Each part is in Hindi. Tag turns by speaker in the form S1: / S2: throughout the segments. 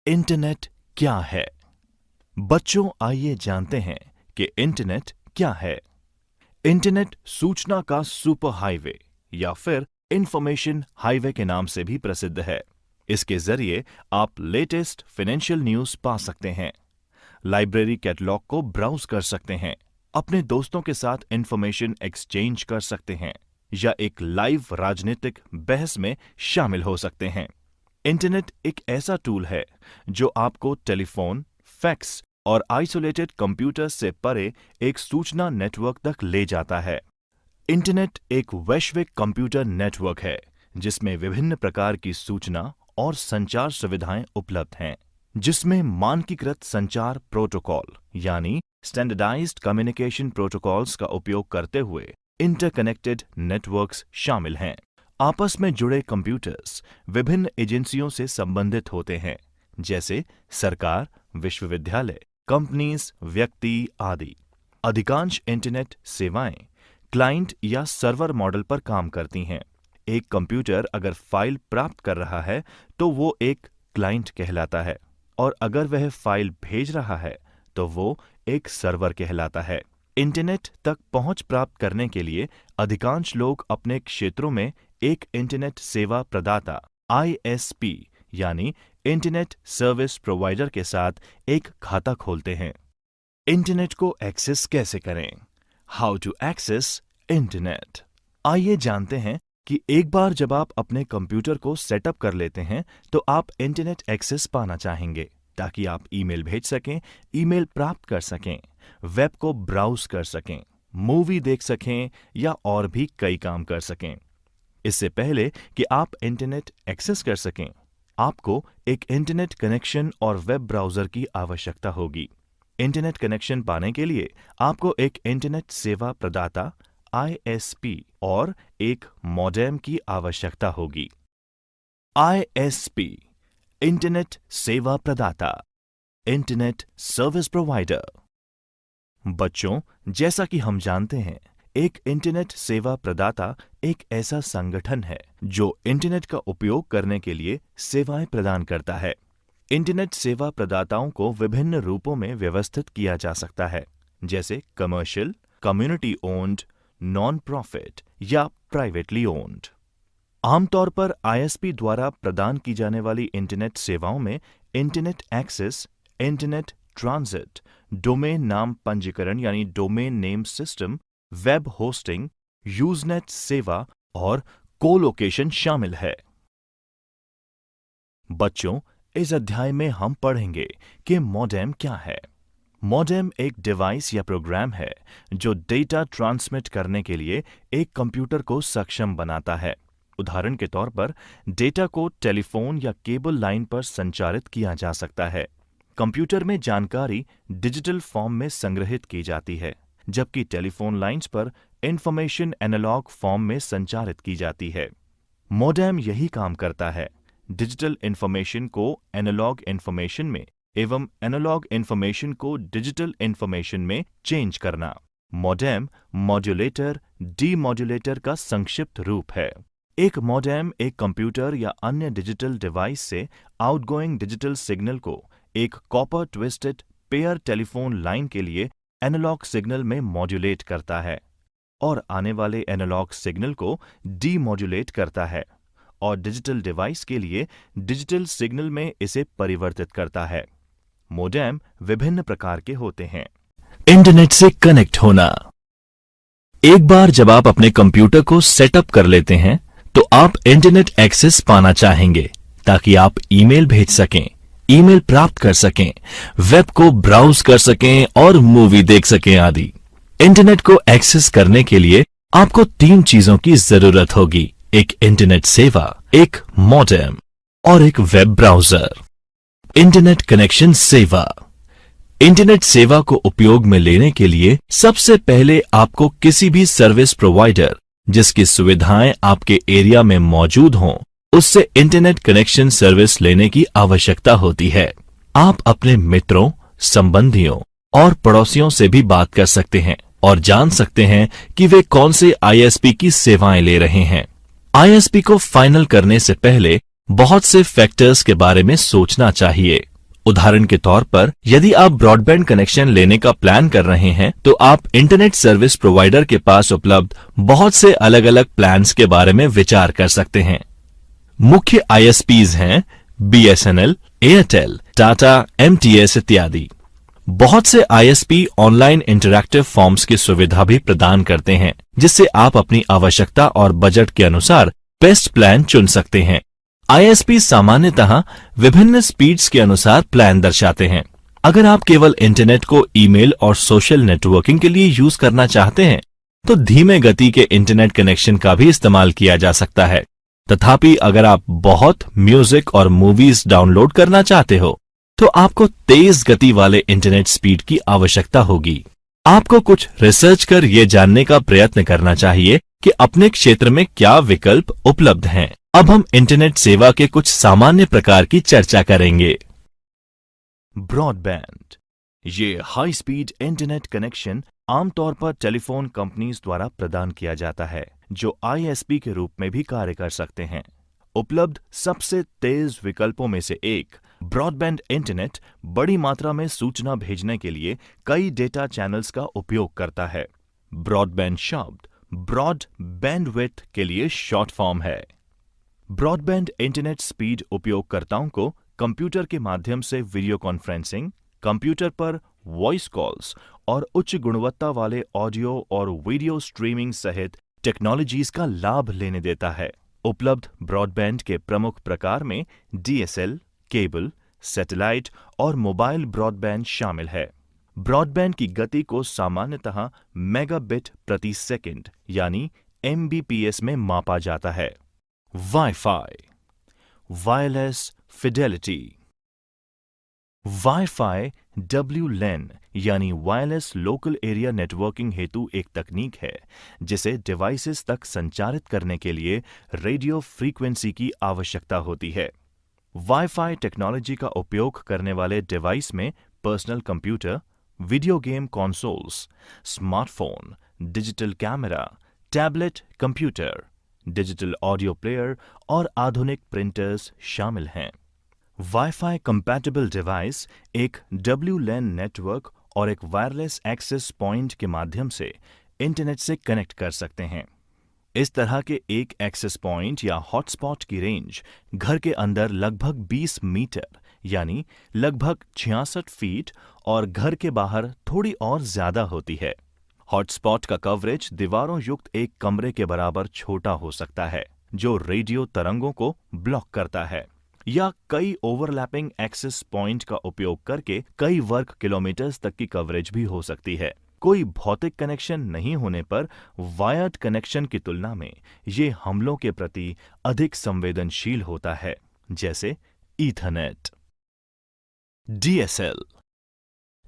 S1: इंटरनेट क्या है? बच्चों, आइए जानते हैं कि इंटरनेट क्या है। इंटरनेट सूचना का सुपर हाईवे या फिर इंफॉर्मेशन हाईवे के नाम से भी प्रसिद्ध है। इसके जरिए आप लेटेस्ट फाइनेंशियल न्यूज पा सकते हैं, लाइब्रेरी कैटलॉग को ब्राउज कर सकते हैं, अपने दोस्तों के साथ इंफॉर्मेशन एक्सचेंज कर सकते हैं या एक लाइव राजनीतिक बहस में शामिल हो सकते हैं। इंटरनेट एक ऐसा टूल है जो आपको टेलीफोन, फैक्स और आइसोलेटेड कंप्यूटर से परे एक सूचना नेटवर्क तक ले जाता है। इंटरनेट एक वैश्विक कंप्यूटर नेटवर्क है जिसमें विभिन्न प्रकार की सूचना और संचार सुविधाएं उपलब्ध हैं, जिसमें मानकीकृत संचार प्रोटोकॉल यानी स्टैंडर्डाइज्ड कम्युनिकेशन प्रोटोकॉल्स का उपयोग करते हुए इंटरकनेक्टेड नेटवर्क्स शामिल हैं। आपस में जुड़े कंप्यूटर्स विभिन्न एजेंसियों से संबंधित होते हैं, जैसे सरकार, विश्वविद्यालय, कंपनीज, व्यक्ति आदि। अधिकांश इंटरनेट सेवाएं क्लाइंट या सर्वर मॉडल पर काम करती हैं। एक कंप्यूटर अगर फाइल प्राप्त कर रहा है तो वो एक क्लाइंट कहलाता है, और अगर वह फाइल भेज रहा है तो वो एक सर्वर कहलाता है। इंटरनेट तक पहुंच प्राप्त करने के लिए अधिकांश लोग अपने क्षेत्रों में एक इंटरनेट सेवा प्रदाता ISP यानी इंटरनेट सर्विस प्रोवाइडर के साथ एक खाता खोलते हैं। इंटरनेट को एक्सेस कैसे करें? How to access internet. आइए जानते हैं कि एक बार जब आप अपने कंप्यूटर को सेटअप कर लेते हैं तो आप इंटरनेट एक्सेस पाना चाहेंगे ताकि आप ईमेल भेज सकें, ईमेल प्राप्त कर सकें, वेब को ब्राउज कर सकें, मूवी देख सकें या और भी कई काम कर सकें। इससे पहले कि आप इंटरनेट एक्सेस कर सकें, आपको एक इंटरनेट कनेक्शन और वेब ब्राउजर की आवश्यकता होगी। इंटरनेट कनेक्शन पाने के लिए आपको एक इंटरनेट सेवा प्रदाता ISP और एक मॉडेम की आवश्यकता होगी। ISP इंटरनेट सेवा प्रदाता, इंटरनेट सर्विस प्रोवाइडर। बच्चों, जैसा कि हम जानते हैं, एक इंटरनेट सेवा प्रदाता एक ऐसा संगठन है जो इंटरनेट का उपयोग करने के लिए सेवाएं प्रदान करता है। इंटरनेट सेवा प्रदाताओं को विभिन्न रूपों में व्यवस्थित किया जा सकता है, जैसे commercial, community owned, non profit या प्राइवेटली ओन्ड। आमतौर पर ISP द्वारा प्रदान की जाने वाली इंटरनेट सेवाओं में internet access, internet transit, domain नाम पंजीकरण यानी domain name system, web hosting, usenet सेवा और कोलोकेशन शामिल है। बच्चों, इस अध्याय में हम पढ़ेंगे कि मॉडेम क्या है। मॉडेम एक डिवाइस या प्रोग्राम है जो डेटा ट्रांसमिट करने के लिए एक कंप्यूटर को सक्षम बनाता है। उदाहरण के तौर पर डेटा को टेलीफोन या केबल लाइन पर संचारित किया जा सकता है। कंप्यूटर में जानकारी डिजिटल फॉर्म में संग्रहित की जाती है, जबकि टेलीफोन लाइंस पर इंफॉर्मेशन एनालॉग फॉर्म में संचारित की जाती है। मॉडेम यही काम करता है, डिजिटल इंफॉर्मेशन को एनालॉग इंफॉर्मेशन में एवं एनालॉग इंफॉर्मेशन को डिजिटल इंफॉर्मेशन में चेंज करना। मॉडेम मॉड्यूलेटर, डीमॉड्यूलेटर का संक्षिप्त रूप है। एक मॉडेम एक कंप्यूटर या अन्य डिजिटल डिवाइस से आउटगोइंग डिजिटल सिग्नल को एक copper twisted pair telephone line के लिए एनालॉग सिग्नल में मॉड्यूलेट करता है और आने वाले एनालॉग सिग्नल को डीमॉड्यूलेट करता है और डिजिटल डिवाइस के लिए डिजिटल सिग्नल में इसे परिवर्तित करता है। मॉडेम विभिन्न प्रकार के होते हैं। इंटरनेट से कनेक्ट होना। एक बार जब आप अपने कंप्यूटर को सेटअप कर लेते हैं तो आप इंटरनेट एक्सेस पाना चाहेंगे ताकि आप ईमेल भेज सकें, ईमेल प्राप्त कर सकें, वेब को ब्राउज कर सकें और मूवी देख सकें आदि। इंटरनेट को एक्सेस करने के लिए आपको 3 चीजों की जरूरत होगी: एक इंटरनेट सेवा, एक मॉडेम और एक वेब ब्राउजर। इंटरनेट कनेक्शन सेवा। इंटरनेट सेवा को उपयोग में लेने के लिए सबसे पहले आपको किसी भी सर्विस प्रोवाइडर जिसकी सुविधाएं आपके एरिया में मौजूद हों, उससे इंटरनेट कनेक्शन सर्विस लेने की आवश्यकता होती है। आप अपने मित्रों, संबंधियों और पड़ोसियों से भी बात कर सकते हैं और जान सकते हैं कि वे कौन से ISP की सेवाएं ले रहे हैं। ISP को फाइनल करने से पहले बहुत से फैक्टर्स के बारे में सोचना चाहिए, उदाहरण के तौर पर यदि आप ब्रॉडबैंड कनेक्शन लेने का प्लान कर रहे हैं तो आप इंटरनेट सर्विस प्रोवाइडर के पास उपलब्ध बहुत से अलग अलग प्लान्स के बारे में विचार कर सकते हैं। मुख्य आईएसपीज हैं बीएसएनएल, एयरटेल, टाटा, एमटीएस इत्यादि। बहुत से आईएसपी ऑनलाइन इंटरैक्टिव फॉर्म्स की सुविधा भी प्रदान करते हैं, जिससे आप अपनी आवश्यकता और बजट के अनुसार बेस्ट प्लान चुन सकते हैं। आईएसपी सामान्यतः विभिन्न स्पीड्स के अनुसार प्लान दर्शाते हैं। अगर आप केवल इंटरनेट को ईमेल और सोशल नेटवर्किंग के लिए यूज करना चाहते हैं तो धीमे गति के इंटरनेट कनेक्शन का भी इस्तेमाल किया जा सकता है। तथापि अगर आप बहुत म्यूजिक और मूवीज डाउनलोड करना चाहते हो तो आपको तेज गति वाले इंटरनेट स्पीड की आवश्यकता होगी। आपको कुछ रिसर्च कर यह जानने का प्रयत्न करना चाहिए कि अपने क्षेत्र में क्या विकल्प उपलब्ध हैं। अब हम इंटरनेट सेवा के कुछ सामान्य प्रकार की चर्चा करेंगे। ब्रॉडबैंड, ये हाई स्पीड इंटरनेट कनेक्शन आमतौर पर टेलीफोन कंपनीज द्वारा प्रदान किया जाता है, जो आईएसपी के रूप में भी कार्य कर सकते हैं। उपलब्ध सबसे तेज विकल्पों में से एक ब्रॉडबैंड इंटरनेट बड़ी मात्रा में सूचना भेजने के लिए कई डेटा चैनल्स का उपयोग करता है। ब्रॉडबैंड शब्द ब्रॉड बैंडविड्थ के लिए शॉर्ट फॉर्म है। ब्रॉडबैंड इंटरनेट स्पीड उपयोगकर्ताओं को कंप्यूटर के माध्यम से वीडियो कॉन्फ्रेंसिंग, कंप्यूटर पर वॉइस कॉल्स और उच्च गुणवत्ता वाले ऑडियो और वीडियो स्ट्रीमिंग सहित टेक्नोलॉजीज का लाभ लेने देता है। उपलब्ध ब्रॉडबैंड के प्रमुख प्रकार में डीएसएल, केबल, सैटेलाइट और मोबाइल ब्रॉडबैंड शामिल है। ब्रॉडबैंड की गति को सामान्यतः मेगाबिट प्रति सेकंड यानी एमबीपीएस में मापा जाता है। Wifi, wireless Fidelity. Wifi WLAN यानी वायरलेस लोकल एरिया नेटवर्किंग हेतु एक तकनीक है जिसे डिवाइसेस तक संचारित करने के लिए रेडियो फ्रीक्वेंसी की आवश्यकता होती है। वाईफाई टेक्नोलॉजी का उपयोग करने वाले डिवाइस में personal computer, video game consoles, smartphone, digital camera, tablet computer, digital audio player और आधुनिक प्रिंटर्स शामिल हैं। वाईफाई कंपैटिबल डिवाइस एक WLAN नेटवर्क और एक वायरलेस एक्सेस पॉइंट के माध्यम से इंटरनेट से कनेक्ट कर सकते हैं। इस तरह के एक एक्सेस पॉइंट या हॉटस्पॉट की रेंज घर के अंदर लगभग 20 मीटर यानी लगभग 66 फीट और घर के बाहर थोड़ी और ज्यादा होती है। हॉटस्पॉट का कवरेज दीवारों युक्त एक कमरे के बराबर छोटा हो सकता है, जो रेडियो तरंगों को ब्लॉक करता है, या कई ओवरलैपिंग एक्सेस पॉइंट का उपयोग करके कई वर्ग किलोमीटर्स तक की कवरेज भी हो सकती है। कोई भौतिक कनेक्शन नहीं होने पर वायर्ड कनेक्शन की तुलना में ये हमलों के प्रति अधिक संवेदनशील होता है, जैसे Ethernet. DSL,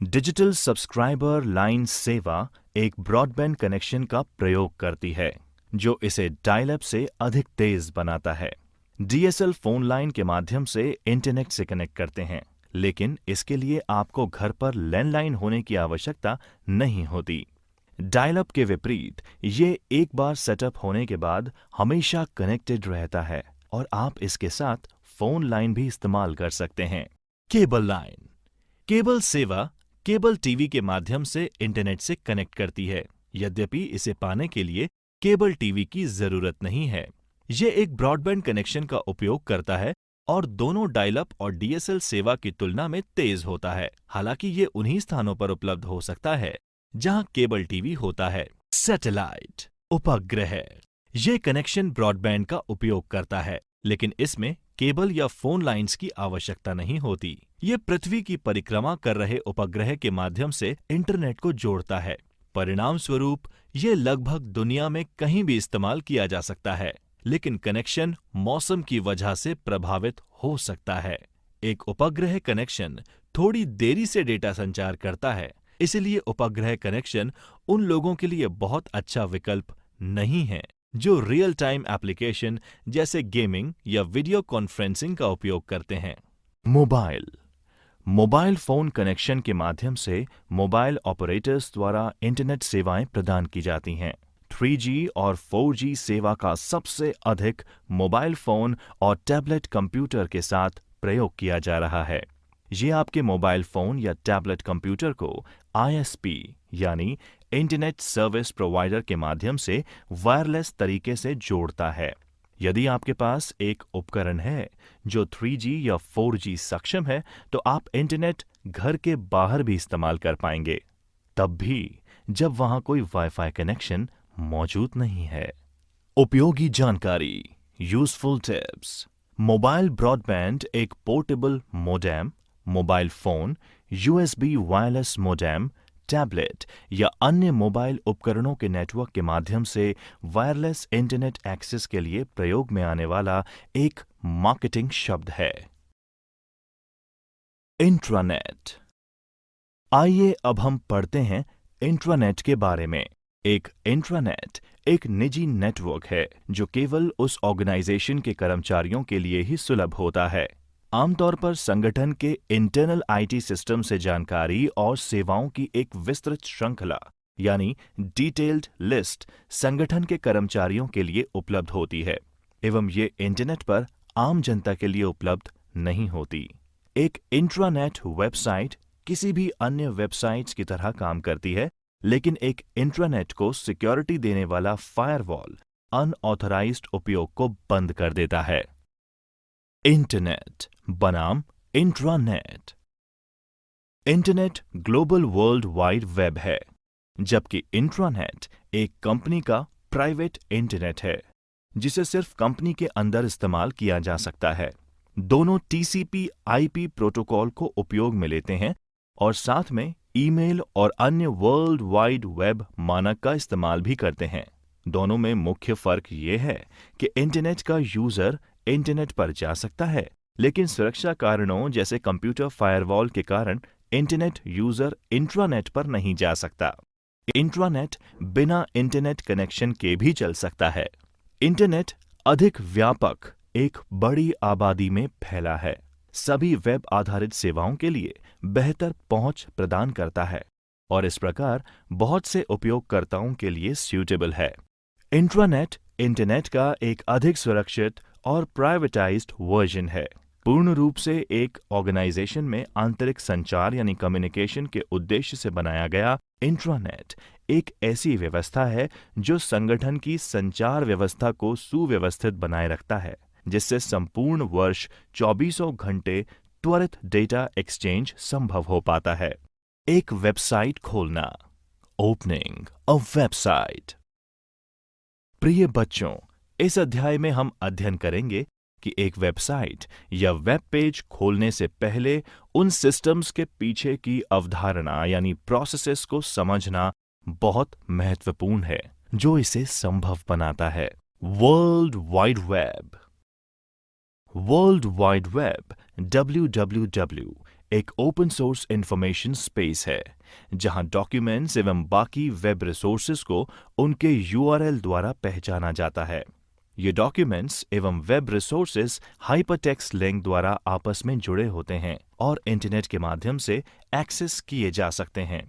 S1: digital subscriber line सेवा एक ब्रॉडबैंड कनेक्शन का प्रयोग करती है, जो इसे डायल अप से अधिक तेज बनाता है। डीएसएल फोन लाइन के माध्यम से इंटरनेट से कनेक्ट करते हैं, लेकिन इसके लिए आपको घर पर लैंडलाइन होने की आवश्यकता नहीं होती। डायल अप के विपरीत ये एक बार सेटअप होने के बाद हमेशा कनेक्टेड रहता है और आप इसके साथ फोन लाइन भी इस्तेमाल कर सकते हैं। केबल लाइन, केबल सेवा केबल टीवी के माध्यम से इंटरनेट से कनेक्ट करती है, यद्यपि इसे पाने के लिए केबल टीवी की जरूरत नहीं है। ये एक ब्रॉडबैंड कनेक्शन का उपयोग करता है और दोनों डायल अप और डीएसएल सेवा की तुलना में तेज होता है। हालांकि ये उन्हीं स्थानों पर उपलब्ध हो सकता है जहां केबल टीवी होता है। सैटेलाइट, उपग्रह, ये कनेक्शन ब्रॉडबैंड का उपयोग करता है, लेकिन इसमें केबल या फोन लाइंस की आवश्यकता नहीं होती। ये पृथ्वी की परिक्रमा कर रहे उपग्रह के माध्यम से इंटरनेट को जोड़ता है। परिणाम स्वरूप ये लगभग दुनिया में कहीं भी इस्तेमाल किया जा सकता है, लेकिन कनेक्शन मौसम की वजह से प्रभावित हो सकता है। एक उपग्रह कनेक्शन थोड़ी देरी से डेटा संचार करता है, इसलिए उपग्रह कनेक्शन उन लोगों के लिए बहुत अच्छा विकल्प नहीं है जो रियल टाइम एप्लीकेशन जैसे गेमिंग या वीडियो कॉन्फ्रेंसिंग का उपयोग करते हैं। मोबाइल फोन कनेक्शन के माध्यम से मोबाइल ऑपरेटर्स द्वारा इंटरनेट सेवाएं प्रदान की जाती हैं। 3G और 4G सेवा का सबसे अधिक मोबाइल फोन और टैबलेट कंप्यूटर के साथ प्रयोग किया जा रहा है। ये आपके मोबाइल फोन या टैबलेट कंप्यूटर को ISP यानी इंटरनेट सर्विस प्रोवाइडर के माध्यम से वायरलेस तरीके से जोड़ता है। यदि आपके पास एक उपकरण है जो 3G या 4G सक्षम है, तो आप इंटरनेट घर के बाहर भी इस्तेमाल कर पाएंगे, तब भी जब वहां कोई वाईफाई कनेक्शन मौजूद नहीं है। उपयोगी जानकारी, यूजफुल टिप्स। मोबाइल ब्रॉडबैंड एक portable modem, mobile phone, USB wireless modem, tablet या अन्य मोबाइल उपकरणों के नेटवर्क के माध्यम से वायरलेस इंटरनेट एक्सेस के लिए प्रयोग में आने वाला एक मार्केटिंग शब्द है। इंट्रानेट। आइए अब हम पढ़ते हैं इंट्रानेट के बारे में। एक इंट्रानेट एक निजी नेटवर्क है जो केवल उस ऑर्गेनाइजेशन के कर्मचारियों के लिए ही सुलभ होता है। आमतौर पर संगठन के इंटरनल IT सिस्टम से जानकारी और सेवाओं की एक विस्तृत श्रृंखला यानी डिटेल्ड लिस्ट संगठन के कर्मचारियों के लिए उपलब्ध होती है एवं ये इंटरनेट पर आम जनता के लिए उपलब्ध नहीं होती। एक इंट्रानेट वेबसाइट किसी भी अन्य वेबसाइट्स की तरह काम करती है, लेकिन एक इंट्रानेट को सिक्योरिटी देने वाला फायरवॉल अनऑथराइज्ड उपयोग को बंद कर देता है। इंटरनेट बनाम intranet. Internet global world wide web है, जबकि इंट्रानेट एक कंपनी का प्राइवेट इंटरनेट है जिसे सिर्फ कंपनी के अंदर इस्तेमाल किया जा सकता है। दोनों TCP/IP प्रोटोकॉल को उपयोग में लेते हैं और साथ में ईमेल और अन्य वर्ल्ड वाइड वेब मानक का इस्तेमाल भी करते हैं। दोनों में मुख्य फर्क ये है कि इंटरनेट का यूजर इंटरनेट पर जा सकता है, लेकिन सुरक्षा कारणों जैसे कंप्यूटर फायरवॉल के कारण इंटरनेट यूजर इंट्रानेट पर नहीं जा सकता। इंट्रानेट बिना इंटरनेट कनेक्शन के भी चल सकता है। इंटरनेट अधिक व्यापक एक बड़ी आबादी में फैला है, सभी वेब आधारित सेवाओं के लिए बेहतर पहुंच प्रदान करता है और इस प्रकार बहुत से उपयोगकर्ताओं के लिए सूटेबल है। इंट्रानेट इंटरनेट का एक अधिक सुरक्षित और प्राइवेटाइज्ड वर्जन है। पूर्ण रूप से एक ऑर्गेनाइजेशन में आंतरिक संचार यानी कम्युनिकेशन के उद्देश्य से बनाया गया इंट्रानेट एक ऐसी व्यवस्था है जो संगठन की संचार व्यवस्था को सुव्यवस्थित बनाए रखता है, जिससे संपूर्ण वर्ष 24 घंटे त्वरित डेटा एक्सचेंज संभव हो पाता है। एक वेबसाइट खोलना, ओपनिंग अ वेबसाइट। प्रिय बच्चों, इस अध्याय में हम अध्ययन करेंगे कि एक वेबसाइट या वेब पेज खोलने से पहले उन सिस्टम्स के पीछे की अवधारणा यानी प्रोसेसेस को समझना बहुत महत्वपूर्ण है जो इसे संभव बनाता है। World wide web. World wide web WWW एक ओपन सोर्स इंफॉर्मेशन स्पेस है जहां डॉक्यूमेंट्स एवं बाकी वेब रिसोर्सेज को उनके URL द्वारा पहचाना जाता है। ये डॉक्यूमेंट्स एवं वेब रिसोर्सेज हाइपरटेक्स्ट लिंक द्वारा आपस में जुड़े होते हैं और इंटरनेट के माध्यम से एक्सेस किए जा सकते हैं।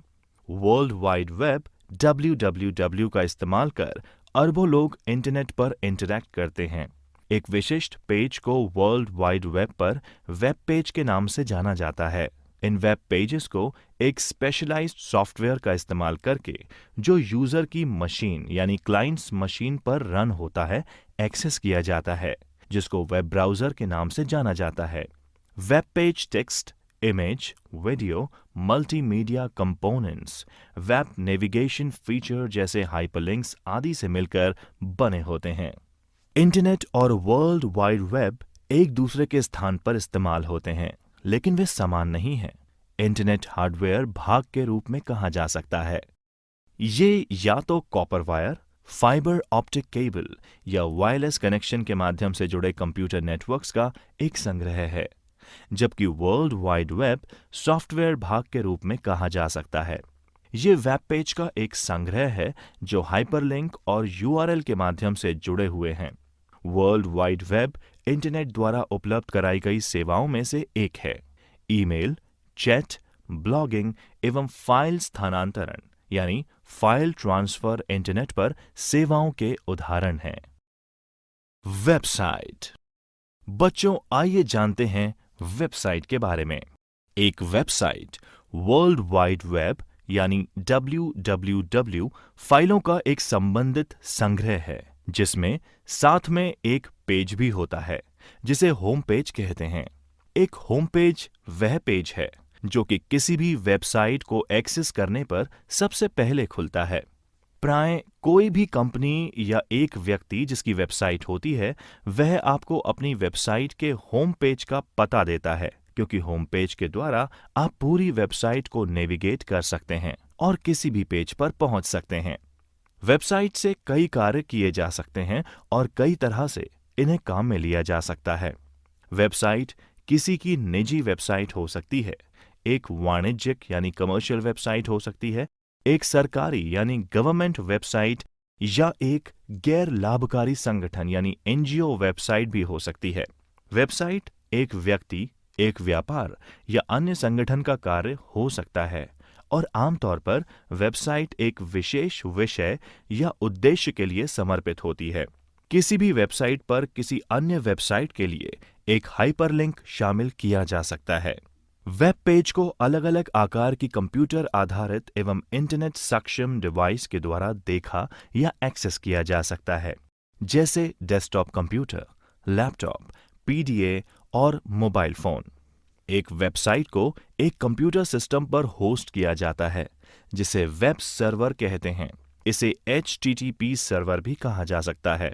S1: वर्ल्ड वाइड वेब WWW का इस्तेमाल कर अरबों लोग इंटरनेट पर इंटरैक्ट करते हैं। एक विशिष्ट पेज को वर्ल्ड वाइड वेब पर वेब पेज के नाम से जाना जाता है। इन वेब पेजेस को एक स्पेशलाइज्ड सॉफ्टवेयर का इस्तेमाल करके जो यूजर की मशीन यानी क्लाइंट्स मशीन पर रन होता है एक्सेस किया जाता है, जिसको वेब ब्राउजर के नाम से जाना जाता है। Web page text, image, video, multimedia components, web navigation feature जैसे हाइपरलिंक्स आदि से मिलकर बने होते हैं। इंटरनेट और वर्ल्ड वाइड वेब एक दूसरे के स्थान पर इस्तेमाल होते हैं, लेकिन वे समान नहीं हैं। इंटरनेट हार्डवेयर भाग के रूप में कहा जा सकता है। ये या तो copper wire, fibre optic cable या वायरलेस कनेक्शन के माध्यम से जुड़े कंप्यूटर नेटवर्क्स का एक संग्रह है, जबकि वर्ल्ड वाइड वेब सॉफ्टवेयर भाग के रूप में कहा जा सकता है। ये वेब पेज का एक संग्रह है जो हाइपरलिंक और URL के माध्यम से जुड़े हुए हैं। वर्ल्ड वाइड वेब इंटरनेट द्वारा उपलब्ध कराई गई सेवाओं में से एक है। ईमेल, चैट, ब्लॉगिंग एवं फाइल स्थानांतरण यानी फाइल ट्रांसफर इंटरनेट पर सेवाओं के उदाहरण हैं। वेबसाइट। बच्चों, आइए जानते हैं वेबसाइट के बारे में। एक वेबसाइट वर्ल्ड वाइड वेब यानी WWW फाइलों का एक संबंधित संग्रह है जिसमें साथ में एक पेज भी होता है जिसे होम पेज कहते हैं। एक होम पेज वह पेज है जो कि किसी भी वेबसाइट को एक्सेस करने पर सबसे पहले खुलता है। प्राय कोई भी कंपनी या एक व्यक्ति जिसकी वेबसाइट होती है वह आपको अपनी वेबसाइट के होम पेज का पता देता है, क्योंकि होम पेज के द्वारा आप पूरी वेबसाइट को नेविगेट कर सकते हैं और किसी भी पेज पर पहुंच सकते हैं। वेबसाइट से कई कार्य किए जा सकते हैं और कई तरह से इन्हें काम में लिया जा सकता है। वेबसाइट किसी की निजी वेबसाइट हो सकती है, एक वाणिज्यिक यानी कमर्शियल वेबसाइट हो सकती है, एक सरकारी यानी गवर्नमेंट वेबसाइट या एक गैर लाभकारी संगठन यानी NGO वेबसाइट भी हो सकती है। वेबसाइट एक व्यक्ति, एक व्यापार या अन्य संगठन का कार्य हो सकता है और आमतौर पर वेबसाइट एक विशेष विषय या उद्देश्य के लिए समर्पित होती है। किसी भी वेबसाइट पर किसी अन्य वेबसाइट के लिए एक हाइपरलिंक शामिल किया जा सकता है। वेब पेज को अलग अलग आकार की कंप्यूटर आधारित एवं इंटरनेट सक्षम डिवाइस के द्वारा देखा या एक्सेस किया जा सकता है, जैसे डेस्कटॉप कंप्यूटर, लैपटॉप, PDA और मोबाइल फोन। एक वेबसाइट को एक कंप्यूटर सिस्टम पर होस्ट किया जाता है जिसे वेब सर्वर कहते हैं। इसे HTTP सर्वर भी कहा जा सकता है।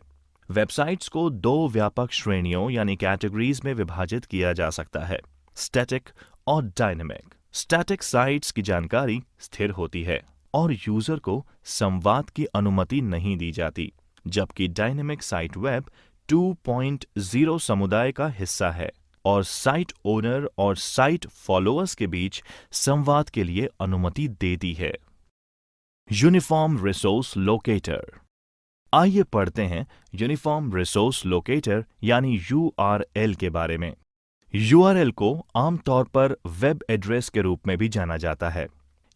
S1: वेबसाइट्स को दो व्यापक श्रेणियों यानी कैटेगरीज में विभाजित किया जा सकता है, स्टैटिक और डायनेमिक। स्टैटिक साइट्स की जानकारी स्थिर होती है और यूजर को संवाद की अनुमति नहीं दी जाती, जबकि डायनेमिक साइट वेब 2.0 समुदाय का हिस्सा है और साइट ओनर और साइट फॉलोअर्स के बीच संवाद के लिए अनुमति देती है। Uniform resource locator. आइए पढ़ते हैं यूनिफॉर्म रिसोर्स लोकेटर यानी URL के बारे में। URL को आमतौर पर वेब एड्रेस के रूप में भी जाना जाता है।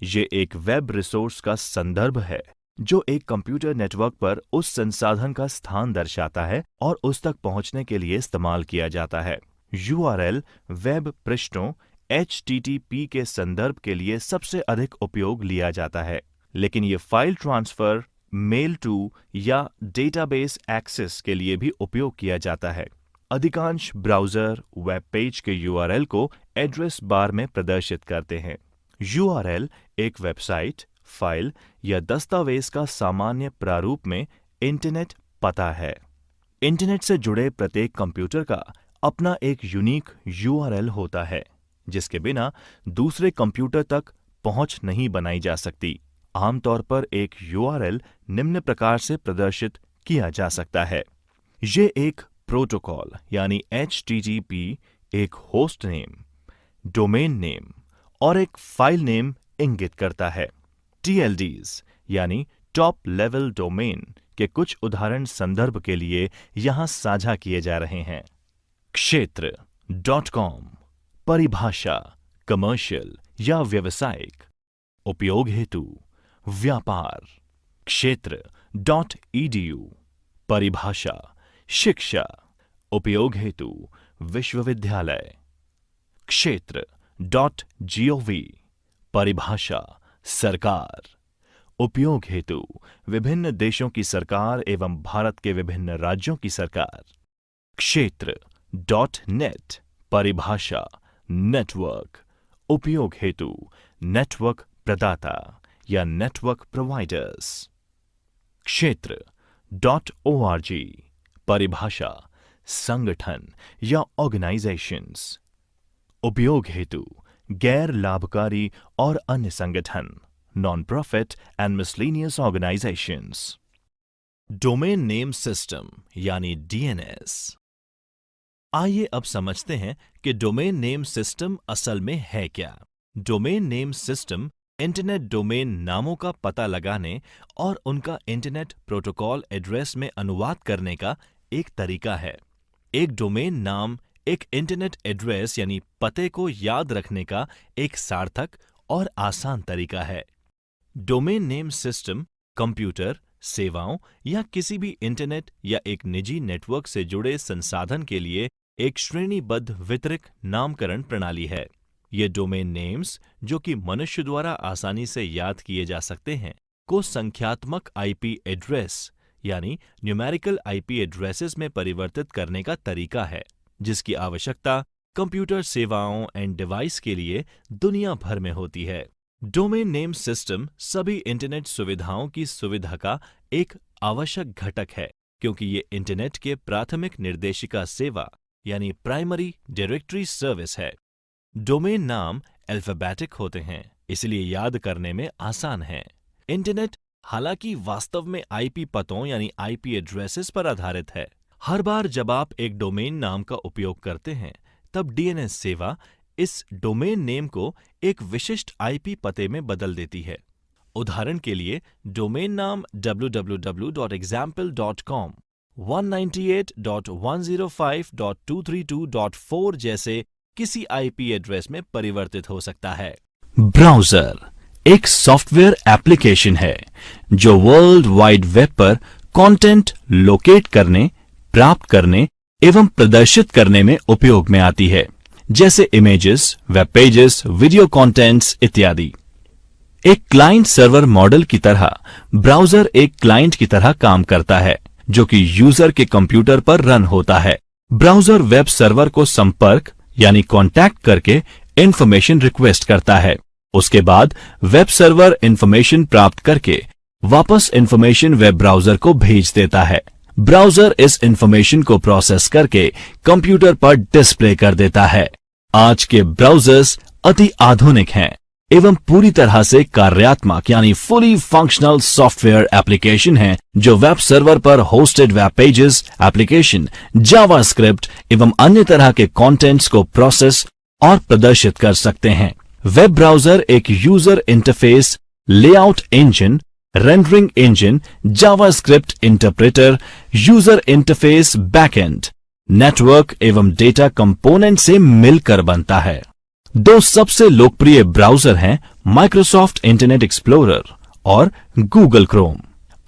S1: ये एक वेब रिसोर्स का संदर्भ है जो एक कंप्यूटर नेटवर्क पर उस संसाधन का स्थान दर्शाता है और उस तक पहुंचने के लिए इस्तेमाल किया जाता है। URL वेब पृष्ठों HTTP के संदर्भ के लिए सबसे अधिक उपयोग लिया जाता है, लेकिन ये फाइल ट्रांसफर, मेल टू या डेटाबेस एक्सेस के लिए भी उपयोग किया जाता है। अधिकांश ब्राउज़र वेब पेज के URL को एड्रेस बार में प्रदर्शित करते हैं। URL एक वेबसाइट, फाइल या दस्तावेज का सामान्य प्रारूप में इंटरनेट पता है। इंटरनेट से जुड़े प्रत्येक कंप्यूटर का अपना एक यूनिक URL होता है, जिसके बिना दूसरे कंप्यूटर तक पहुंच नहीं बनाई जा सकती। आमतौर पर एक URL निम्न प्रकार से प्रदर्शित किया जा सकता है। ये एक प्रोटोकॉल यानी HTTP, एक होस्ट नेम, डोमेन नेम और एक फाइल नेम इंगित करता है। TLDs यानी टॉप लेवल डोमेन के कुछ उदाहरण संदर्भ के लिए यहां साझा किए जा रहे हैं। क्षेत्र .com परिभाषा कमर्शियल या व्यावसायिक, उपयोग हेतु व्यापार। क्षेत्र .edu परिभाषा शिक्षा, उपयोग हेतु विश्वविद्यालय। क्षेत्र .gov परिभाषा सरकार, उपयोग हेतु विभिन्न देशों की सरकार एवं भारत के विभिन्न राज्यों की सरकार। क्षेत्र .net परिभाषा नेटवर्क, उपयोग हेतु नेटवर्क प्रदाता या नेटवर्क प्रोवाइडर्स। क्षेत्र .org परिभाषा संगठन या ऑर्गेनाइजेशंस, उपयोग हेतु गैर लाभकारी और अन्य संगठन, non profit and miscellaneous organisations. Domain name system यानी DNS। आइए अब समझते हैं कि डोमेन नेम सिस्टम असल में है क्या। Domain name system internet domain नामों का पता लगाने और उनका इंटरनेट प्रोटोकॉल एड्रेस में अनुवाद करने का एक तरीका है। एक डोमेन नाम एक इंटरनेट एड्रेस यानी पते को याद रखने का एक सार्थक और आसान तरीका है। डोमेन नेम सिस्टम कंप्यूटर, सेवाओं या किसी भी इंटरनेट या एक निजी नेटवर्क से जुड़े संसाधन के लिए एक श्रेणीबद्ध वितरित नामकरण प्रणाली है। ये डोमेन नेम्स, जो कि मनुष्य द्वारा आसानी से याद किए जा सकते हैं, को संख्यात्मक आईपी एड्रेस यानी न्यूमेरिकल आईपी एड्रेसेस में परिवर्तित करने का तरीका है, जिसकी आवश्यकता कंप्यूटर सेवाओं एंड डिवाइस के लिए दुनिया भर में होती है। डोमेन नेम सिस्टम सभी इंटरनेट सुविधाओं की सुविधा का एक आवश्यक घटक है, क्योंकि ये इंटरनेट के प्राथमिक निर्देशिका सेवा यानी प्राइमरी डायरेक्टरी सर्विस है। डोमेन नाम अल्फाबेटिक होते हैं, इसलिए याद करने में आसान है। इंटरनेट हालांकि वास्तव में आईपी पतों यानी आईपी एड्रेसेस पर आधारित है। हर बार जब आप एक डोमेन नाम का उपयोग करते हैं, तब डीएनएस सेवा इस डोमेन नेम को एक विशिष्ट आईपी पते में बदल देती है। उदाहरण के लिए, डोमेन नाम www.example.com 198.105.232.4 जैसे किसी आईपी एड्रेस में परिवर्तित हो सकता है। ब्राउज़र एक सॉफ्टवेयर एप्लीकेशन है जो वर्ल्ड वाइड वेब पर कंटेंट लोकेट करने, प्राप्त करने एवं प्रदर्शित करने में उपयोग में आती है, जैसे images, web pages, video contents इत्यादि। एक क्लाइंट सर्वर मॉडल की तरह ब्राउज़र एक क्लाइंट की तरह काम करता है, जो कि यूजर के कंप्यूटर पर रन होता है। ब्राउज़र वेब सर्वर को संपर्क यानी कांटेक्ट करके इंफॉर्मेशन रिक्वेस्ट करता है। उसके बाद वेब सर्वर इंफॉर्मेशन प्राप्त करके वापस इंफॉर्मेशन वेब ब्राउज़र को भेज देता है। ब्राउज़र इस इंफॉर्मेशन को प्रोसेस करके कंप्यूटर पर डिस्प्ले कर देता है। आज के ब्राउज़र्स अति आधुनिक हैं एवं पूरी तरह से कार्यात्मक यानी फुली फंक्शनल सॉफ्टवेयर एप्लीकेशन हैं, जो वेब सर्वर पर hosted web pages, application, JavaScript एवं अन्य तरह के कंटेंट्स को प्रोसेस और प्रदर्शित कर सकते हैं। वेब ब्राउज़र एक user interface, layout engine, rendering engine, JavaScript interpreter, user interface backend, network एवं डेटा कंपोनेंट से मिलकर बनता है। दो सबसे लोकप्रिय ब्राउज़र हैं माइक्रोसॉफ्ट इंटरनेट एक्सप्लोरर और गूगल क्रोम।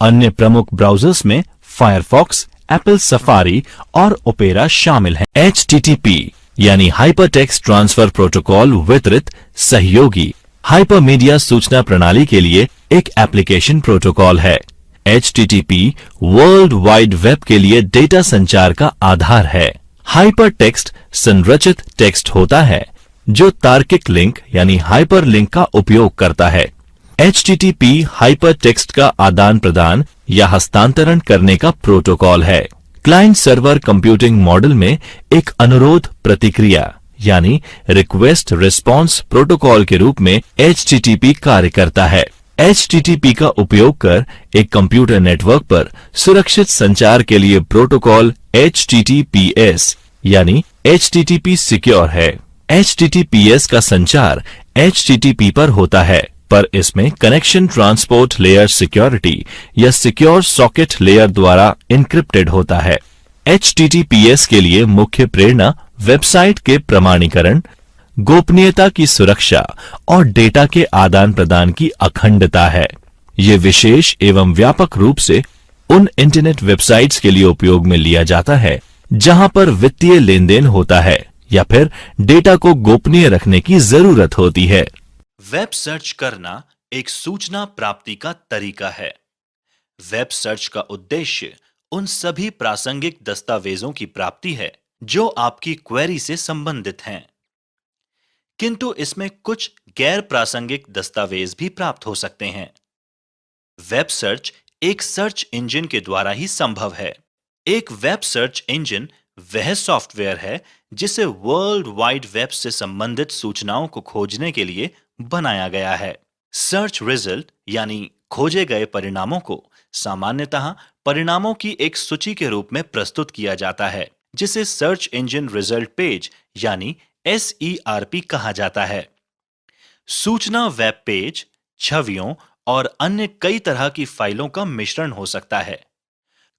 S1: अन्य प्रमुख ब्राउज़र्स में फायरफॉक्स, एप्पल सफारी और ओपेरा शामिल हैं। HTTP यानी हाइपरटेक्स्ट ट्रांसफर प्रोटोकॉल वितरित सहयोगी हाइपरमीडिया सूचना प्रणाली के लिए एक एप्लीकेशन प्रोटोकॉल है। HTTP वर्ल्ड वाइड वेब के लिए डेटा संचार का आधार है। हाइपरटेक्स्ट संरचित टेक्स्ट होता है जो तार्किक लिंक यानी हाइपरलिंक का उपयोग करता है। HTTP हाइपरटेक्स्ट का आदान प्रदान या हस्तांतरण करने का प्रोटोकॉल है। क्लाइंट सर्वर कंप्यूटिंग मॉडल में एक अनुरोध प्रतिक्रिया यानी रिक्वेस्ट रिस्पॉन्स प्रोटोकॉल के रूप में HTTP कार्य करता है। HTTP का उपयोग कर एक कंप्यूटर नेटवर्क पर सुरक्षित संचार के लिए प्रोटोकॉल HTTPS यानी HTTP सिक्योर है। HTTPS का संचार HTTP पर होता है, पर इसमें कनेक्शन ट्रांसपोर्ट लेयर सिक्योरिटी या सिक्योर सॉकेट लेयर द्वारा इनक्रिप्टेड होता है। HTTPS के लिए मुख्य प्रेरणा वेबसाइट के प्रमाणीकरण, गोपनीयता की सुरक्षा और डेटा के आदान प्रदान की अखंडता है। ये विशेष एवं व्यापक रूप से उन इंटरनेट वेबसाइट्स के लिए उपयोग में लिया जाता है जहां पर वित्तीय लेन देन होता है या फिर डेटा को गोपनीय रखने की जरूरत होती है। वेब सर्च करना एक सूचना प्राप्ति का तरीका है। वेब सर्च का उद्देश्य उन सभी प्रासंगिक दस्तावेजों की प्राप्ति है जो आपकी क्वेरी से संबंधित हैं, किंतु इसमें कुछ गैर प्रासंगिक दस्तावेज भी प्राप्त हो सकते हैं। वेब सर्च एक सर्च इंजन के द्वारा ही संभव है। एक वेब सर्च इंजन वह सॉफ्टवेयर है जिसे वर्ल्ड वाइड वेब से संबंधित सूचनाओं को खोजने के लिए बनाया गया है। सर्च रिजल्ट यानी खोजे गए परिणामों को सामान्यतः परिणामों की एक सूची के रूप में प्रस्तुत किया जाता है, जिसे सर्च इंजन रिजल्ट पेज यानी SERP कहा जाता है। सूचना वेब पेज, छवियों और अन्य कई तरह की फाइलों का मिश्रण हो सकता है।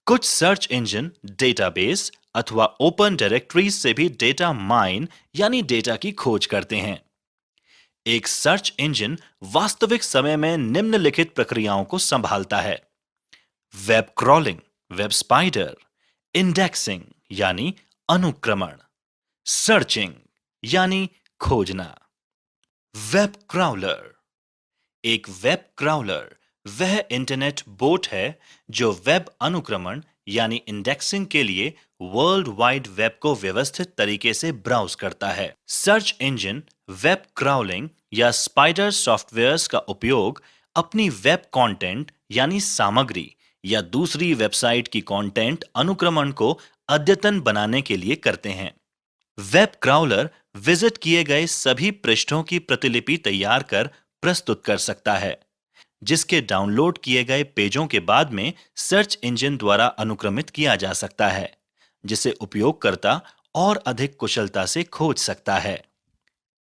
S1: कुछ सर्च इंजन डेटाबेस अथवा ओपन डायरेक्टरीज से भी डेटा माइन यानी डेटा की खोज करते हैं। एक सर्च इंजन वास्तविक समय में निम्नलिखित प्रक्रियाओं को संभालता है: web crawling, web spider, indexing यानी अनुक्रमण, सर्चिंग यानी खोजना, वेब क्राउलर। एक वेब क्राउलर वह इंटरनेट बोट है जो वेब अनुक्रमण यानी इंडेक्सिंग के लिए वर्ल्ड वाइड वेब को व्यवस्थित तरीके से ब्राउज करता है। सर्च इंजन वेब क्राउलिंग या स्पाइडर सॉफ्टवेयर्स का उपयोग अपनी वेब कंटेंट यानी सामग्री या दूसरी वेबसाइट की कंटेंट अनुक्रमण को अद्यतन बनाने के लिए करते हैं। वेब क्राउलर विजिट किए गए सभी पृष्ठों की प्रतिलिपि तैयार कर प्रस्तुत कर सकता है, जिसके डाउनलोड किए गए पेजों के बाद में सर्च इंजन द्वारा अनुक्रमित किया जा सकता है, जिसे उपयोगकर्ता और अधिक कुशलता से खोज सकता है।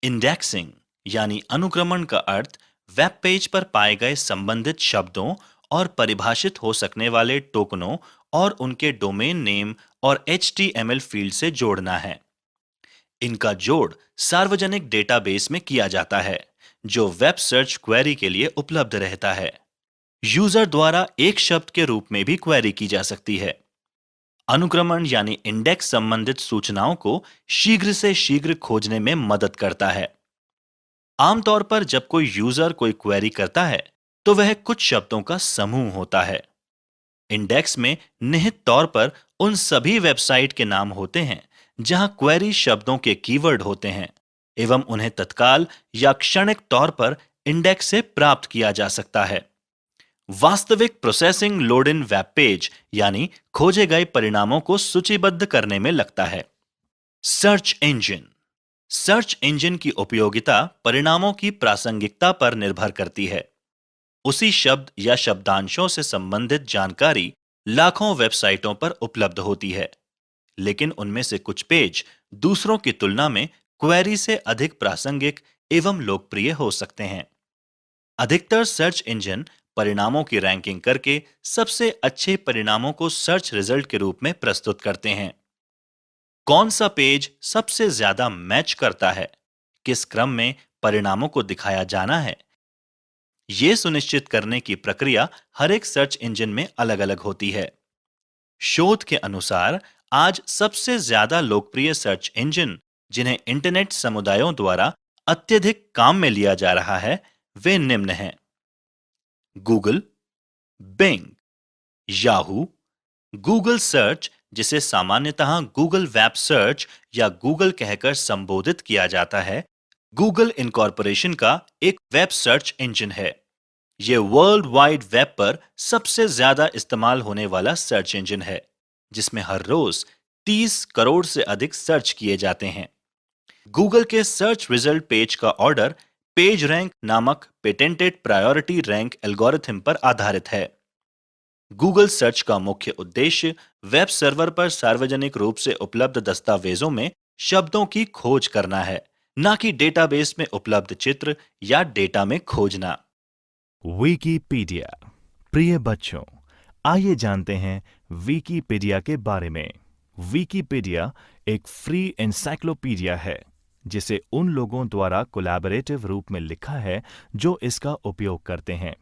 S1: इंडेक्सिंग यानी अनुक्रमण का अर्थ वेब पेज पर पाए गए संबंधित शब्दों और परिभाषित हो सकने वाले टोकनों और उनके डोमेन नेम और HTML फील्ड से जोड़ना है। इनका जोड़ सार्वजनिक डेटाबेस में किया जाता है, जो वेब सर्च क्वेरी के लिए उपलब्ध रहता है। यूजर द्वारा एक शब्द के रूप में भी क्वेरी की जा सकती है। अनुक्रमण यानी इंडेक्स संबंधित सूचनाओं को शीघ्र से शीघ्र खोजने में मदद करता है। आमतौर पर जब कोई यूजर कोई क्वेरी करता है, तो वह कुछ शब्दों का समूह होता है। इंडेक्स में निहित तौर पर उन सभी वेबसाइट के नाम होते हैं जहां क्वेरी शब्दों के कीवर्ड होते हैं एवं उन्हें तत्काल या क्षणिक तौर पर इंडेक्स से प्राप्त किया जा सकता है। वास्तविक processing load in web page यानी खोजे गए परिणामों को सूचीबद्ध करने में लगता है। Search engine. सर्च इंजन की उपयोगिता परिणामों की प्रासंगिकता पर निर्भर करती है। उसी शब्द या शब्दांशों से संबंधित जानकारी लाखों वेबसाइटों पर उपलब्ध होती है, लेकिन उनमें से कुछ पेज दूसरों की तुलना में क्वेरी से अधिक प्रासंगिक एवं लोकप्रिय हो सकते हैं। अधिकतर सर्च इंजन परिणामों की रैंकिंग करके सबसे अच्छे परिणामों को सर्च रिजल्ट के रूप में प्रस्तुत करते हैं। कौन सा पेज सबसे ज्यादा मैच करता है, किस क्रम में परिणामों को दिखाया जाना है, यह सुनिश्चित करने की प्रक्रिया हर एक सर्च इंजन में अलग-अलग होती है। शोध के अनुसार आज सबसे ज्यादा लोकप्रिय सर्च इंजन जिन्हें इंटरनेट समुदायों द्वारा अत्यधिक काम में लिया जा रहा है, वे निम्न हैं: Google, Bing, Yahoo, Google search जिसे सामान्यतः गूगल वेब सर्च या गूगल कहकर संबोधित किया जाता है, गूगल इनकॉर्पोरेशन का एक वेब सर्च इंजन है। यह वर्ल्ड वाइड वेब पर सबसे ज्यादा इस्तेमाल होने वाला सर्च इंजन है, जिसमें हर रोज 30 करोड़ से अधिक सर्च किए जाते हैं। गूगल के सर्च रिजल्ट पेज का ऑर्डर पेज रैंक नामक पेटेंटेड प्रायोरिटी रैंक एल्गोरिथम पर आधारित है। गूगल सर्च का मुख्य उद्देश्य वेब सर्वर पर सार्वजनिक रूप से उपलब्ध दस्तावेजों में शब्दों की खोज करना है, न कि डेटाबेस में उपलब्ध चित्र या डेटा में खोजना। विकिपीडिया। प्रिय बच्चों, आइए जानते हैं विकिपीडिया के बारे में। विकिपीडिया एक फ्री एनसाइक्लोपीडिया है, जिसे उन लोगों द्वारा कोलैबोरेटिव रूप में लिखा है जो इसका उपयोग करते हैं।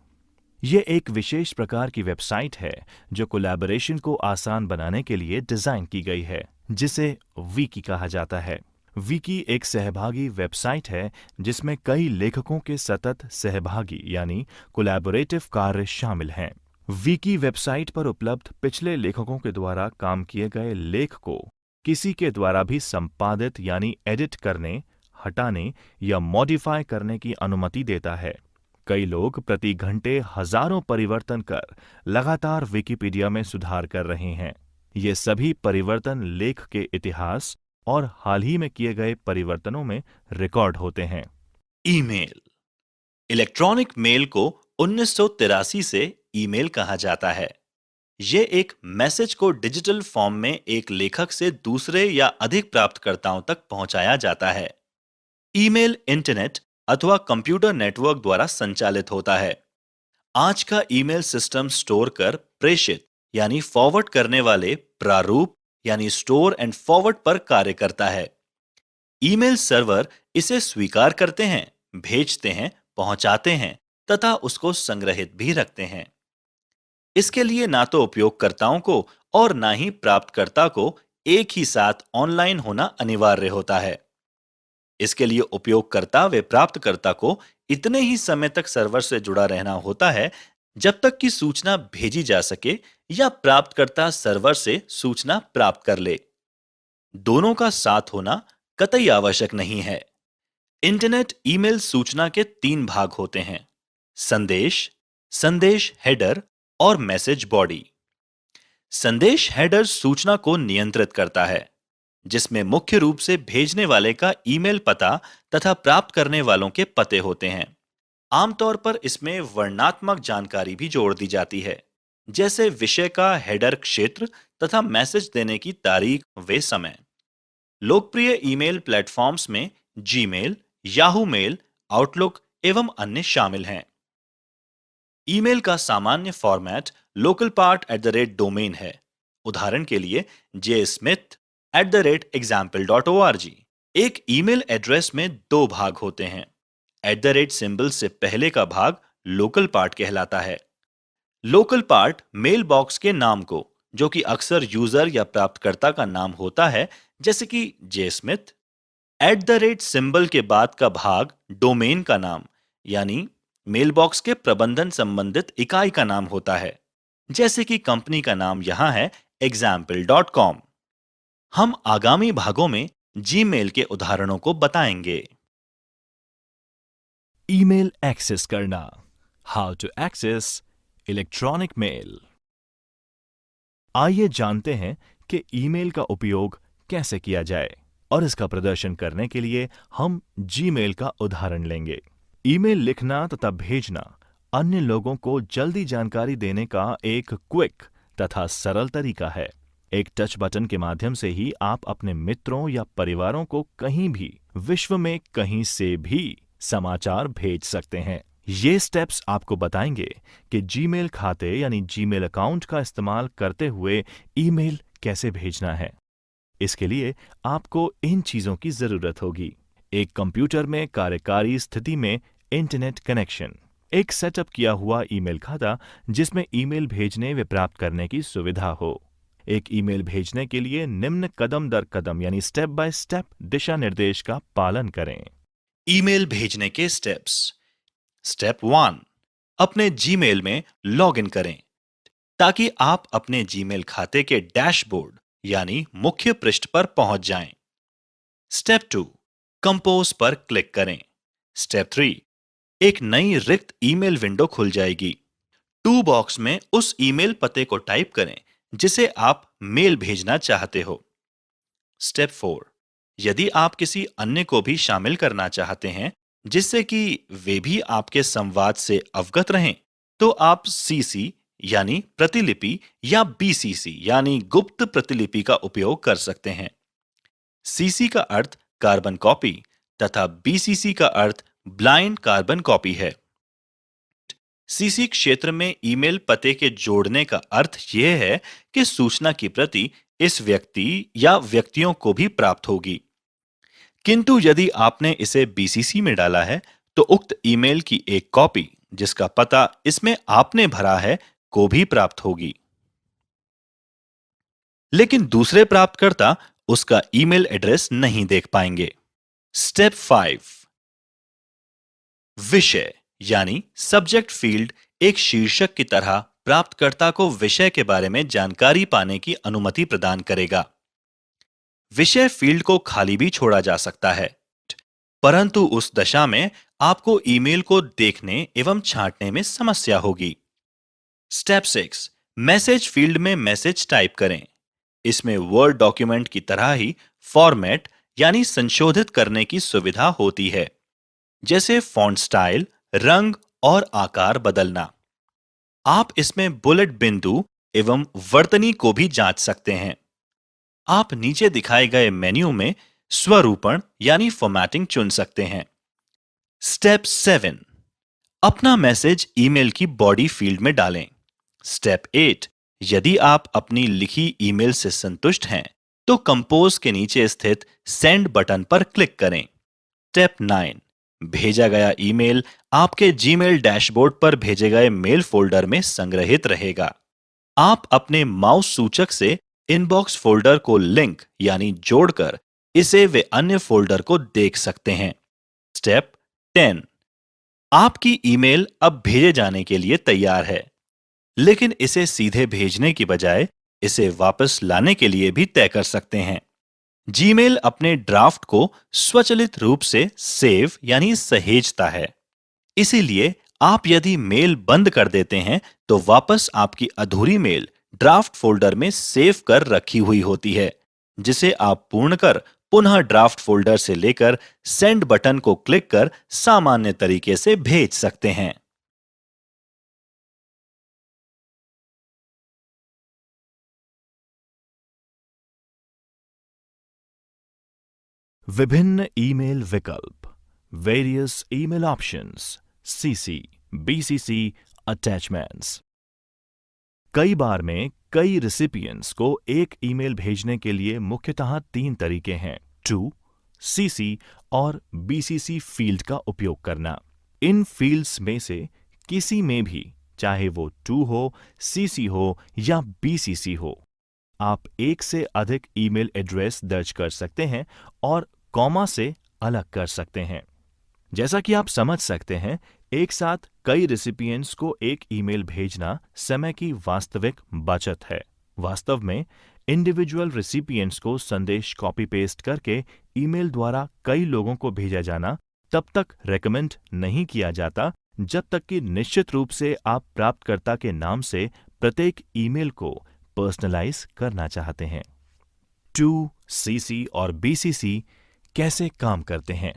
S1: यह एक विशेष प्रकार की वेबसाइट है जो कोलैबोरेशन को आसान बनाने के लिए डिजाइन की गई है, जिसे विकी कहा जाता है। विकी एक सहभागी वेबसाइट है जिसमें कई लेखकों के सतत सहभागी यानी कोलैबोरेटिव कार्य शामिल हैं। विकी वेबसाइट पर उपलब्ध पिछले लेखकों के द्वारा काम किए गए लेख को किसी के द्वारा भी संपादित यानी एडिट करने, हटाने या मॉडिफाई करने की अनुमति देता है। कई लोग प्रति घंटे हजारों परिवर्तन कर लगातार विकिपीडिया में सुधार कर रहे हैं। ये सभी परिवर्तन लेख के इतिहास और हाल ही में किए गए परिवर्तनों में रिकॉर्ड होते हैं। ईमेल। इलेक्ट्रॉनिक मेल को 1983 से ईमेल कहा जाता है। यह एक मैसेज को डिजिटल फॉर्म में एक लेखक से दूसरे या अधिक प्राप्तकर्ताओं तक पहुंचाया जाता है। ईमेल इंटरनेट अथवा कंप्यूटर नेटवर्क द्वारा संचालित होता है। आज का ईमेल सिस्टम स्टोर कर प्रेषित यानी फॉरवर्ड करने वाले प्रारूप यानी स्टोर एंड फॉरवर्ड पर कार्य करता है। ईमेल सर्वर इसे स्वीकार करते हैं, भेजते हैं, पहुंचाते हैं तथा उसको संग्रहित भी रखते हैं। इसके लिए ना तो उपयोगकर्ताओं को और ना ही प्राप्तकर्ता को एक ही साथ ऑनलाइन होना अनिवार्य होता है।
S2: इसके लिए उपयोगकर्ता व प्राप्तकर्ता को इतने ही समय तक सर्वर से जुड़ा रहना होता है जब तक कि सूचना भेजी जा सके या प्राप्तकर्ता सर्वर से सूचना प्राप्त कर ले। दोनों का साथ होना कतई आवश्यक नहीं है। इंटरनेट ईमेल सूचना के 3 भाग होते हैं: संदेश, संदेश हेडर और मैसेज बॉडी। संदेश हेडर सूचना को नियंत्रित करता है, जिसमें मुख्य रूप से भेजने वाले का ईमेल पता तथा प्राप्त करने वालों के पते होते हैं। आमतौर पर इसमें वर्णनात्मक जानकारी भी जोड़ दी जाती है, जैसे विषय का हेडर क्षेत्र तथा मैसेज देने की तारीख व समय। लोकप्रिय ईमेल प्लेटफॉर्म्स में जीमेल, याहू मेल, आउटलुक एवं अन्य शामिल हैं। ईमेल का सामान्य format local part at the rate domain है। उदाहरण के लिए jsmith@example.org। एक ईमेल एड्रेस में 2 भाग होते हैं। @ सिंबल से पहले का भाग लोकल पार्ट कहलाता है। लोकल पार्ट मेल बॉक्स के नाम को, जो कि अक्सर यूजर या प्राप्तकर्ता का नाम होता है, जैसे कि jsmith। सिंबल के बाद का भाग डोमेन का नाम, यानी मेलबॉक्स के प्रबंधन संबंधित इकाई का नाम होता है, जैसे कि कंपनी का नाम यहां है example.com। हम आगामी भागों में जीमेल के उदाहरणों को बताएंगे।
S1: ईमेल एक्सेस करना। How to access electronic mail. आइए जानते हैं कि ईमेल का उपयोग कैसे किया जाए, और इसका प्रदर्शन करने के लिए हम जीमेल का उदाहरण लेंगे। ईमेल लिखना तथा भेजना अन्य लोगों को जल्दी जानकारी देने का एक क्विक तथा सरल तरीका है। एक टच बटन के माध्यम से ही आप अपने मित्रों या परिवारों को कहीं भी, विश्व में कहीं से भी समाचार भेज सकते हैं। ये स्टेप्स आपको बताएंगे कि जीमेल खाते यानी जीमेल अकाउंट का इस्तेमाल करते हुए ईमेल कैसे भेजना है। इसके लिए आपको इन चीजों की जरूरत होगी: एक कंप्यूटर में कार्यकारी स्थिति में इंटरनेट कनेक्शन, एक सेटअप किया हुआ ईमेल खाता जिसमें ईमेल भेजने व प्राप्त करने की सुविधा हो। एक ईमेल भेजने के लिए निम्न कदम दर कदम यानी स्टेप बाय स्टेप दिशा निर्देश का पालन करें।
S2: ईमेल भेजने के स्टेप्स। स्टेप 1, अपने जीमेल में लॉगिन करें ताकि आप अपने जीमेल खाते के डैशबोर्ड यानी मुख्य पृष्ठ पर पहुंच जाएं। स्टेप 2, कंपोज पर क्लिक करें। स्टेप 3, एक नई रिक्त ईमेल विंडो खुल जाएगी। टू बॉक्स में उस ईमेल पते को टाइप करें जिसे आप मेल भेजना चाहते हो। स्टेप 4, यदि आप किसी अन्य को भी शामिल करना चाहते हैं जिससे कि वे भी आपके संवाद से अवगत रहें, तो आप सीसी यानी प्रतिलिपि या बीसीसी यानी गुप्त प्रतिलिपि का उपयोग कर सकते हैं। सीसी का अर्थ कार्बन कॉपी तथा बीसीसी का अर्थ ब्लाइंड कार्बन कॉपी है। सीसी क्षेत्र में ईमेल पते के जोड़ने का अर्थ यह है कि सूचना की प्रति इस व्यक्ति या व्यक्तियों को भी प्राप्त होगी। किंतु यदि आपने इसे बीसीसी में डाला है तो उक्त ईमेल की एक कॉपी, जिसका पता इसमें आपने भरा है, को भी प्राप्त होगी, लेकिन दूसरे प्राप्तकर्ता उसका ईमेल एड्रेस नहीं देख पाएंगे। स्टेप 5, विषय यानी सब्जेक्ट फील्ड एक शीर्षक की तरह प्राप्तकर्ता को विषय के बारे में जानकारी पाने की अनुमति प्रदान करेगा। विषय फील्ड को खाली भी छोड़ा जा सकता है, परंतु उस दशा में आपको ईमेल को देखने एवं छांटने में समस्या होगी। स्टेप 6, मैसेज फील्ड में मैसेज टाइप करें। इसमें वर्ड डॉक्यूमेंट की तरह ही फॉर्मेट यानी संशोधित करने की सुविधा होती है, जैसे फॉन्ट स्टाइल, रंग और आकार बदलना। आप इसमें बुलेट बिंदु एवं वर्तनी को भी जांच सकते हैं। आप नीचे दिखाए गए मेन्यू में स्वरूपण यानी फॉर्मेटिंग चुन सकते हैं। स्टेप 7, अपना मैसेज ईमेल की बॉडी फील्ड में डालें। स्टेप 8, यदि आप अपनी लिखी ईमेल से संतुष्ट हैं तो कंपोज के नीचे स्थित सेंड बटन पर क्लिक करें। स्टेप 9, भेजा गया ईमेल आपके जीमेल डैशबोर्ड पर भेजे गए मेल फोल्डर में संग्रहित रहेगा। आप अपने माउस सूचक से इनबॉक्स फोल्डर को लिंक यानी जोड़कर इसे वे अन्य फोल्डर को देख सकते हैं। स्टेप 10, आपकी ईमेल अब भेजे जाने के लिए तैयार है, लेकिन इसे सीधे भेजने की बजाय इसे वापस लाने के लिए भी तय कर सकते हैं। जीमेल अपने ड्राफ्ट को स्वचालित रूप से सेव यानी सहेजता है। इसीलिए आप यदि मेल बंद कर देते हैं तो वापस आपकी अधूरी मेल ड्राफ्ट फोल्डर में सेव कर रखी हुई होती है, जिसे आप पूर्ण कर पुनः ड्राफ्ट फोल्डर से लेकर सेंड बटन को क्लिक कर सामान्य तरीके से भेज सकते हैं।
S1: विभिन्न ईमेल विकल्प, various email options, CC, BCC, attachments. कई बार में कई रिसिपिएंट्स को एक ईमेल भेजने के लिए मुख्यतः 3 तरीके हैं: टू, सीसी और बीसीसी फील्ड का उपयोग करना। इन फील्ड्स में से किसी में भी, चाहे वो टू हो, सीसी हो या बीसीसी हो, आप एक से अधिक ईमेल एड्रेस दर्ज कर सकते हैं और कॉमा से अलग कर सकते हैं। जैसा कि आप समझ सकते हैं, एक साथ कई रिसिपिएंट्स को एक ईमेल भेजना समय की वास्तविक बचत है। वास्तव में इंडिविजुअल रिसिपिएंट्स को संदेश कॉपी पेस्ट करके ईमेल द्वारा कई लोगों को भेजा जाना तब तक रेकमेंड नहीं किया जाता जब तक कि निश्चित रूप से आप प्राप्तकर्ता के नाम से प्रत्येक ईमेल को पर्सनलाइज करना चाहते हैं। टू, सीसी और बीसीसी कैसे काम करते हैं?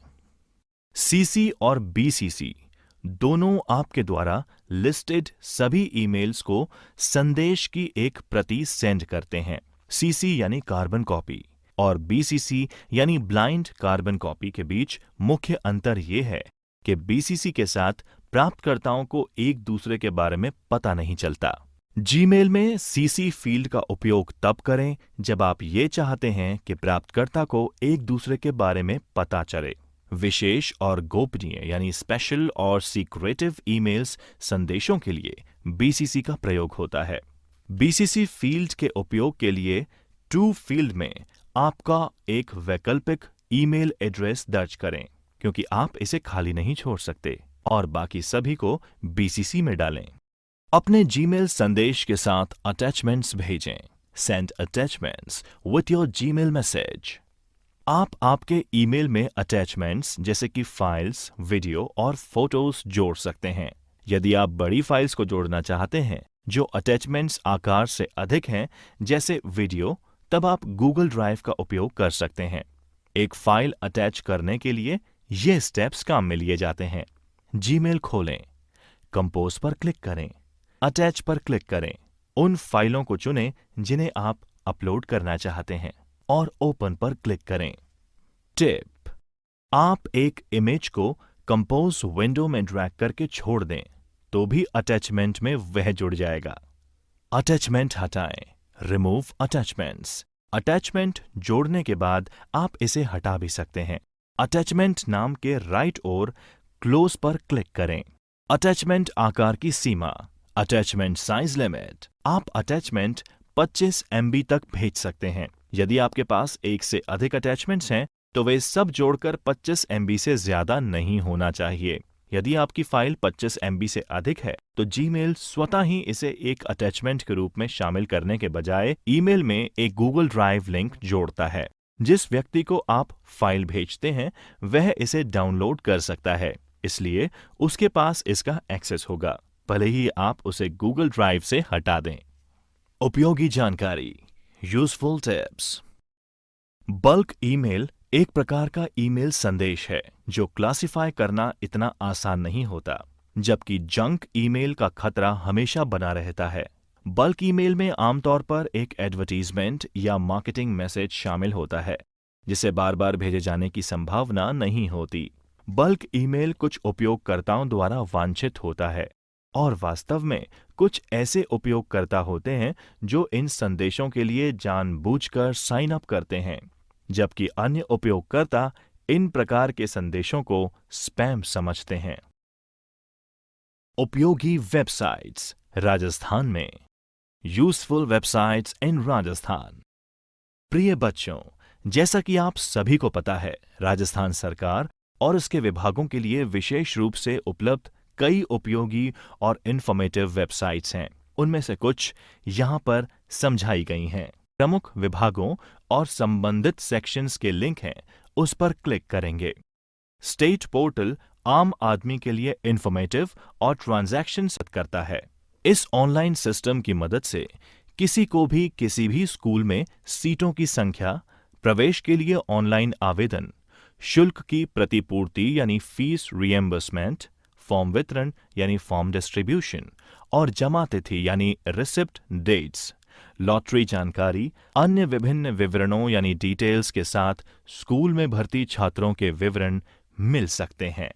S1: सीसी और बीसीसी दोनों आपके द्वारा लिस्टेड सभी ईमेल्स को संदेश की एक प्रति सेंड करते हैं। सीसी यानी कार्बन कॉपी और बीसीसी यानी ब्लाइंड कार्बन कॉपी के बीच मुख्य अंतर यह है कि बीसीसी के साथ प्राप्तकर्ताओं को एक दूसरे के बारे में पता नहीं चलता। जीमेल में सीसी फील्ड का उपयोग तब करें जब आप ये चाहते हैं कि प्राप्तकर्ता को एक दूसरे के बारे में पता चले। विशेष और गोपनीय यानी स्पेशल और सीक्रेटिव ईमेल्स संदेशों के लिए बीसीसी का प्रयोग होता है। बीसीसी फील्ड के उपयोग के लिए टू फील्ड में आपका एक वैकल्पिक ईमेल एड्रेस दर्ज करें, क्योंकि आप इसे खाली नहीं छोड़ सकते, और बाकी सभी को बीसीसी में डालें। अपने जीमेल संदेश के साथ अटैचमेंट्स भेजें। Send attachments with your Gmail message. आप आपके ईमेल में अटैचमेंट्स जैसे कि फाइल्स, वीडियो और फोटोज जोड़ सकते हैं। यदि आप बड़ी फाइल्स को जोड़ना चाहते हैं जो अटैचमेंट्स आकार से अधिक हैं, जैसे वीडियो, तब आप गूगल ड्राइव का उपयोग कर सकते हैं। एक फाइल अटैच करने के लिए ये स्टेप्स काम में लिए जाते हैं। जीमेल खोलें, कंपोज पर क्लिक करें, अटैच पर क्लिक करें, उन फाइलों को चुनें जिन्हें आप अपलोड करना चाहते हैं और ओपन पर क्लिक करें। टिप: आप एक इमेज को कंपोज विंडो में ड्रैग करके छोड़ दें तो भी अटैचमेंट में वह जुड़ जाएगा। अटैचमेंट हटाएं। Remove attachments. अटैचमेंट जोड़ने के बाद आप इसे हटा भी सकते हैं। अटैचमेंट नाम के राइट ओर क्लोज पर क्लिक करें। अटैचमेंट आकार की सीमा, अटैचमेंट साइज लिमिट। आप अटैचमेंट 25 MB तक भेज सकते हैं। यदि आपके पास एक से अधिक अटैचमेंट्स हैं तो वे सब जोड़कर 25 MB से ज्यादा नहीं होना चाहिए। यदि आपकी फाइल 25 MB से अधिक है तो जीमेल स्वतः ही इसे एक अटैचमेंट के रूप में शामिल करने के बजाय ईमेल में एक गूगल ड्राइव लिंक जोड़ता है। जिस व्यक्ति को आप फाइल भेजते हैं वह इसे डाउनलोड कर सकता है, इसलिए उसके पास इसका एक्सेस होगा, भले ही आप उसे गूगल ड्राइव से हटा दें। उपयोगी जानकारी, यूजफुल टिप्स। बल्क ईमेल एक प्रकार का ईमेल संदेश है जो क्लासिफाई करना इतना आसान नहीं होता, जबकि जंक ईमेल का खतरा हमेशा बना रहता है। बल्क ईमेल में आमतौर पर एक एडवर्टीजमेंट या मार्केटिंग मैसेज शामिल होता है, जिसे बार बार भेजे जाने की संभावना नहीं होती। बल्क ईमेल कुछ उपयोगकर्ताओं द्वारा वांछित होता है और वास्तव में कुछ ऐसे उपयोगकर्ता होते हैं जो इन संदेशों के लिए जानबूझकर साइन अप करते हैं, जबकि अन्य उपयोगकर्ता इन प्रकार के संदेशों को स्पैम समझते हैं। उपयोगी वेबसाइट्स राजस्थान में। यूजफुल वेबसाइट्स इन राजस्थान। प्रिय बच्चों, जैसा कि आप सभी को पता है, राजस्थान सरकार और इसके विभागों के लिए विशेष रूप से उपलब्ध कई उपयोगी और इन्फॉर्मेटिव वेबसाइट्स हैं। उनमें से कुछ यहाँ पर समझाई गई हैं। प्रमुख विभागों और संबंधित सेक्शंस के लिंक हैं, उस पर क्लिक करेंगे। स्टेट पोर्टल आम आदमी के लिए इन्फॉर्मेटिव और ट्रांजैक्शन सेट करता है। इस ऑनलाइन सिस्टम की मदद से किसी को भी किसी भी स्कूल में सीटों की संख्या, प्रवेश के लिए ऑनलाइन आवेदन, शुल्क की प्रतिपूर्ति यानी फीस रिएम्बर्समेंट, फॉर्म वितरण यानी फॉर्म डिस्ट्रीब्यूशन और जमा तिथि यानी रिसिप्ट डेट्स, लॉटरी जानकारी, अन्य विभिन्न विवरणों यानी डिटेल्स के साथ स्कूल में भर्ती छात्रों के विवरण मिल सकते हैं।